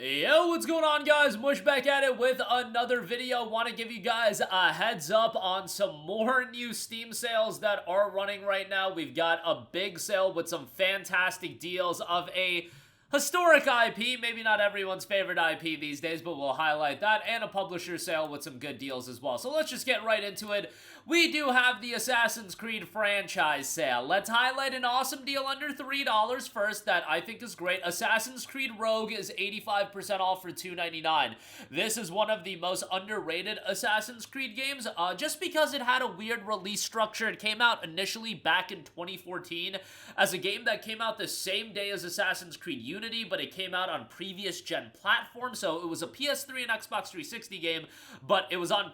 Yo, what's going on, guys? Mush back at it with another video. Want to give you guys a heads up on some more new Steam sales that are running right now. We've got a big sale with some fantastic deals of a historic IP, maybe not everyone's favorite IP these days, but we'll highlight that, and a publisher sale with some good deals as well. So let's just get right into it. We do have the Assassin's Creed franchise sale. Let's highlight an awesome deal under $3 first that I think is great. Assassin's Creed Rogue is 85% off for $2.99. This is one of the most underrated Assassin's Creed games, just because it had a weird release structure. It came out initially back in 2014 as a game that came out the same day as Assassin's Creed Unity, but it came out on previous gen platforms, so it was a PS3 and Xbox 360 game, but it was on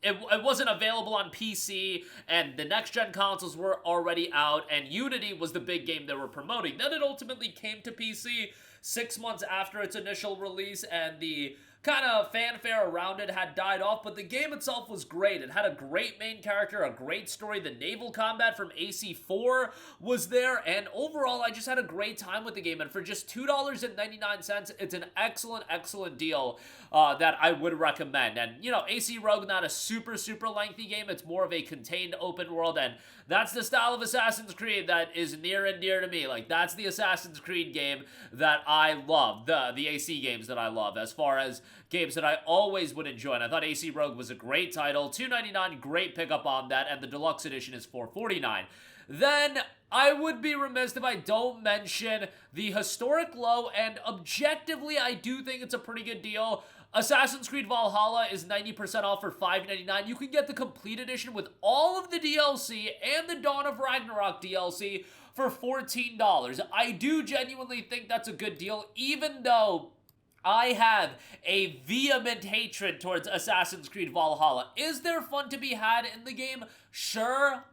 it wasn't available on PC, and the next-gen consoles were already out, and Unity was the big game they were promoting. Then it ultimately came to PC 6 months after its initial release, and the kind of fanfare around it had died off, but the game itself was great. It had a great main character, a great story. The naval combat from AC4 was there, and overall, I just had a great time with the game, and for just $2.99, it's an excellent deal that I would recommend. And, you know, AC Rogue, not a super lengthy game. It's more of a contained open world, and that's the style of Assassin's Creed that is near and dear to me. Like, that's the Assassin's Creed game that I love, the AC games that I love, as far as games that I always would enjoy, and I thought AC Rogue was a great title. $2.99, great pickup on that, and the deluxe edition is $4.49. Then I would be remiss if I don't mention the historic low, and objectively, I do think it's a pretty good deal. Assassin's Creed Valhalla is 90% off for $5.99. You can get the complete edition with all of the DLC and the Dawn of Ragnarok DLC for $14. I do genuinely think that's a good deal, even though I have a vehement hatred towards Assassin's Creed Valhalla. Is there fun to be had in the game? Sure.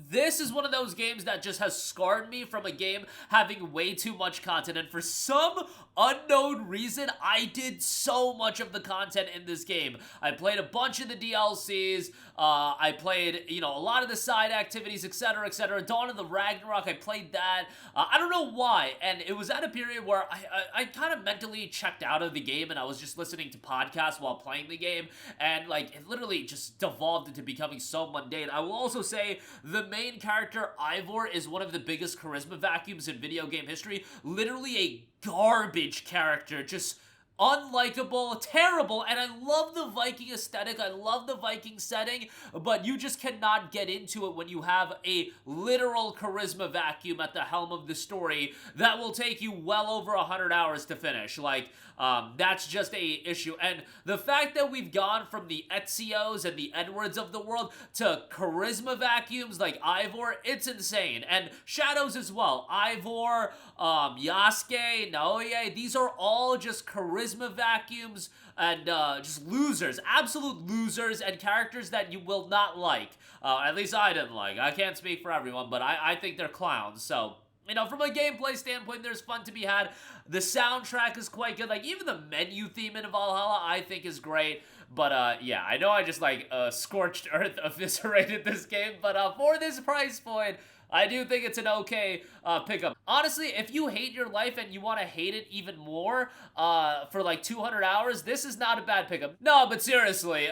This is one of those games that just has scarred me from a game having way too much content, and for some unknown reason, I did so much of the content in this game. I played a bunch of the DLCs, I played, you know, a lot of the side activities, etc., etc. Dawn of the Ragnarok, I played that. I don't know why, and it was at a period where I kind of mentally checked out of the game, and I was just listening to podcasts while playing the game, and, like, it literally just devolved into becoming so mundane. I will also say the main character, Ivor, is one of the biggest charisma vacuums in video game history. Literally a garbage character, just unlikable, terrible, and I love the Viking aesthetic, I love the Viking setting, but you just cannot get into it when you have a literal charisma vacuum at the helm of the story that will take you well over 100 hours to finish. Like, that's just a issue, and the fact that we've gone from the Ezios and the Edwards of the world to charisma vacuums like Ivor, it's insane, and Shadows as well. Ivor, Yasuke, Naoya, these are all just charisma vacuums and just losers, absolute losers, and characters that you will not like. At least I didn't like. I can't speak for everyone, but I think they're clowns, so... You know, from a gameplay standpoint, there's fun to be had. The soundtrack is quite good. Like, even the menu theme in Valhalla, I think, is great. But, yeah, I know I just, like, scorched earth eviscerated this game. But, for this price point, I do think it's an okay pickup. Honestly, if you hate your life and you want to hate it even more for like 200 hours, this is not a bad pickup. No, but seriously,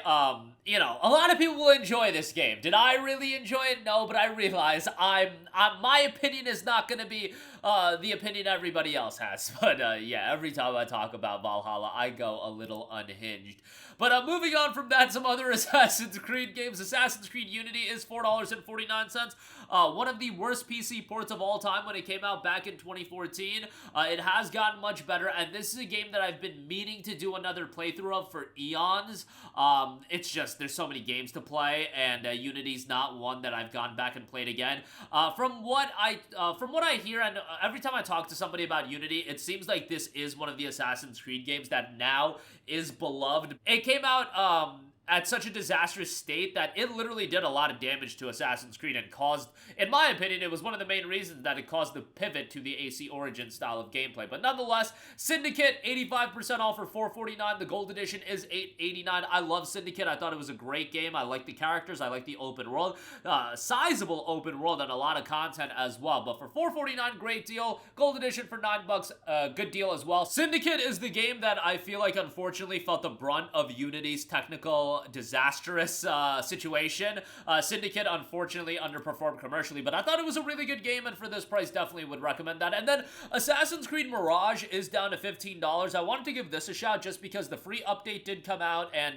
you know, a lot of people will enjoy this game. Did I really enjoy it? No, but I realize my opinion is not going to be the opinion everybody else has. But yeah, every time I talk about Valhalla, I go a little unhinged. But moving on from that, some other Assassin's Creed games. Assassin's Creed Unity is $4.49. One of the worst PC ports of all time when it came out back in 2014. It has gotten much better, and this is a game that I've been meaning to do another playthrough of for eons. It's just, there's so many games to play, and Unity's not one that I've gone back and played again. From what I hear, and every time I talk to somebody about Unity, it seems like this is one of the Assassin's Creed games that now is beloved. It came out, at such a disastrous state that it literally did a lot of damage to Assassin's Creed and caused, in my opinion, it was one of the main reasons that it caused the pivot to the AC Origin style of gameplay. But nonetheless, Syndicate, 85% off for $449. The Gold Edition is $889. I love Syndicate. I thought it was a great game. I like the characters. I like the open world. Sizable open world and a lot of content as well. But for $449, great deal. Gold Edition for $9, good deal as well. Syndicate is the game that I feel like unfortunately felt the brunt of Unity's technical disastrous situation. Syndicate unfortunately underperformed commercially, but I thought it was a really good game, and for this price definitely would recommend that. And then Assassin's Creed Mirage is down to $15. I wanted to give this a shout just because the free update did come out, and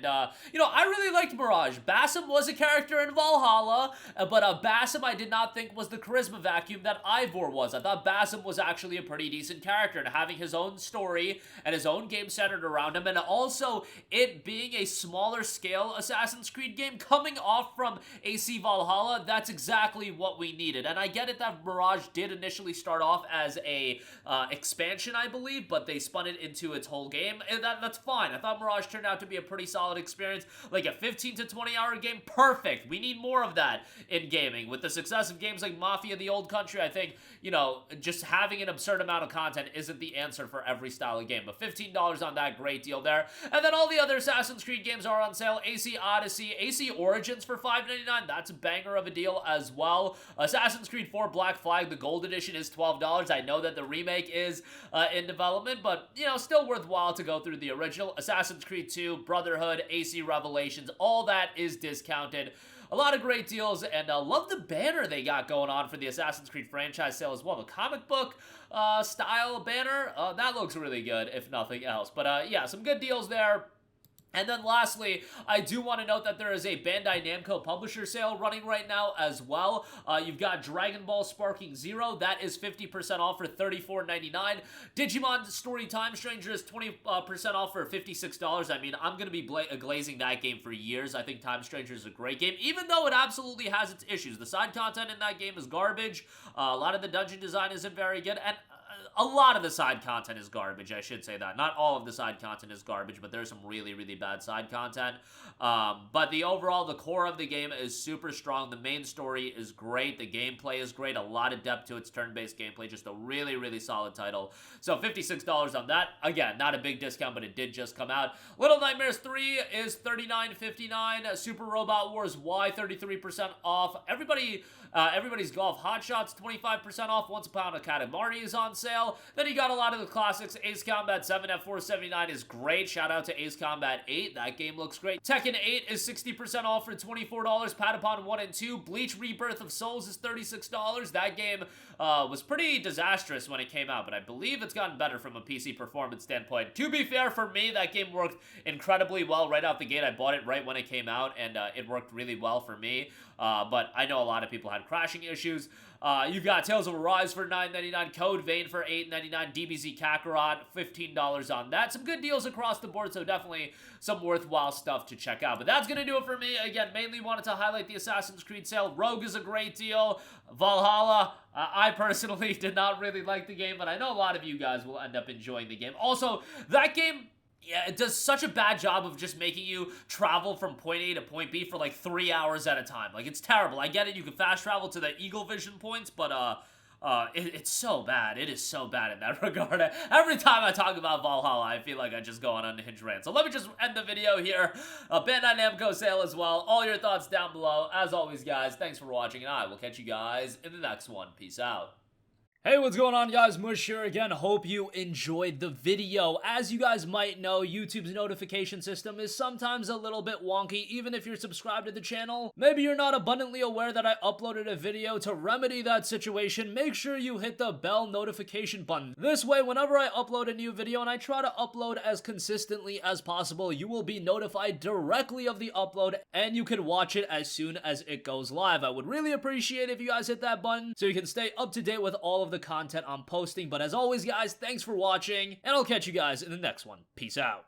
you know, I really liked Mirage. Basim was a character in Valhalla, but Basim I did not think was the charisma vacuum that Ivor was. I thought Basim was actually a pretty decent character, and having his own story and his own game centered around him, and also it being a smaller scale Assassin's Creed game coming off from AC Valhalla, that's exactly what we needed. And I get it that Mirage did initially start off as a expansion, I believe, but they spun it into its whole game, and that's fine. I thought Mirage turned out to be a pretty solid experience, like a 15 to 20 hour game, perfect. We need more of that in gaming. With the success of games like Mafia: The Old Country, I think, you know, just having an absurd amount of content isn't the answer for every style of game, but $15 on that, great deal there. And then all the other Assassin's Creed games are on sale. AC Odyssey, AC Origins for $5.99, that's a banger of a deal as well. Assassin's Creed 4 Black Flag, the Gold Edition is $12. I know that the remake is in development, but, you know, still worthwhile to go through the original. Assassin's Creed 2, Brotherhood, AC Revelations, all that is discounted. A lot of great deals, and love the banner they got going on for the Assassin's Creed franchise sale as well. The comic book style banner, that looks really good, if nothing else. But yeah, some good deals there. And then lastly, I do want to note that there is a Bandai Namco publisher sale running right now as well. You've got Dragon Ball Sparking Zero. That is 50% off for $34.99. Digimon Story Time Stranger is 20% off for $56. I mean, I'm going to be glazing that game for years. I think Time Stranger is a great game, even though it absolutely has its issues. The side content in that game is garbage. A lot of the dungeon design isn't very good, and a lot of the side content is garbage, I should say that. Not all of the side content is garbage, but there's some really, really bad side content. But the core of the game is super strong. The main story is great. The gameplay is great. A lot of depth to its turn-based gameplay. Just a really, really solid title. So $56 on that. Again, not a big discount, but it did just come out. Little Nightmares 3 is $39.59. Super Robot Wars Y, 33% off. Everybody's Golf Hot Shots, 25% off. Once Upon a Katamari is on sale. Then you got a lot of the classics. Ace Combat 7 at $479 is great. Shout out to Ace Combat 8. That game looks great. Tekken 8 is 60% off for $24. Patapon 1 and 2. Bleach Rebirth of Souls is $36. That game was pretty disastrous when it came out, but I believe it's gotten better from a PC performance standpoint. To be fair, for me, that game worked incredibly well right out the gate. I bought it right when it came out, and it worked really well for me. But I know a lot of people had crashing issues. You've got Tales of Arise for $9.99, Code Vein for $8.99, DBZ Kakarot, $15 on that. Some good deals across the board, so definitely some worthwhile stuff to check out. But that's going to do it for me. Again, mainly wanted to highlight the Assassin's Creed sale. Rogue is a great deal. Valhalla, I personally did not really like the game, but I know a lot of you guys will end up enjoying the game. Also, that game, yeah, it does such a bad job of just making you travel from point A to point B for like 3 hours at a time. Like, it's terrible. I get it, you can fast travel to the Eagle Vision points, but it's so bad. It is so bad in that regard. Every time I talk about Valhalla, I feel like I just go on unhinged rant. So let me just end the video here. Bandai Namco sale as well. All your thoughts down below. As always, guys, thanks for watching, and I will catch you guys in the next one. Peace out. Hey, what's going on, guys? Mush here again. Hope you enjoyed the video. As you guys might know, YouTube's notification system is sometimes a little bit wonky, even if you're subscribed to the channel. Maybe you're not abundantly aware that I uploaded a video. To remedy that situation, make sure you hit the bell notification button. This way, whenever I upload a new video, and I try to upload as consistently as possible, you will be notified directly of the upload, and you can watch it as soon as it goes live. I would really appreciate if you guys hit that button so you can stay up to date with all of the content I'm posting. But as always, guys, thanks for watching, and I'll catch you guys in the next one. Peace out.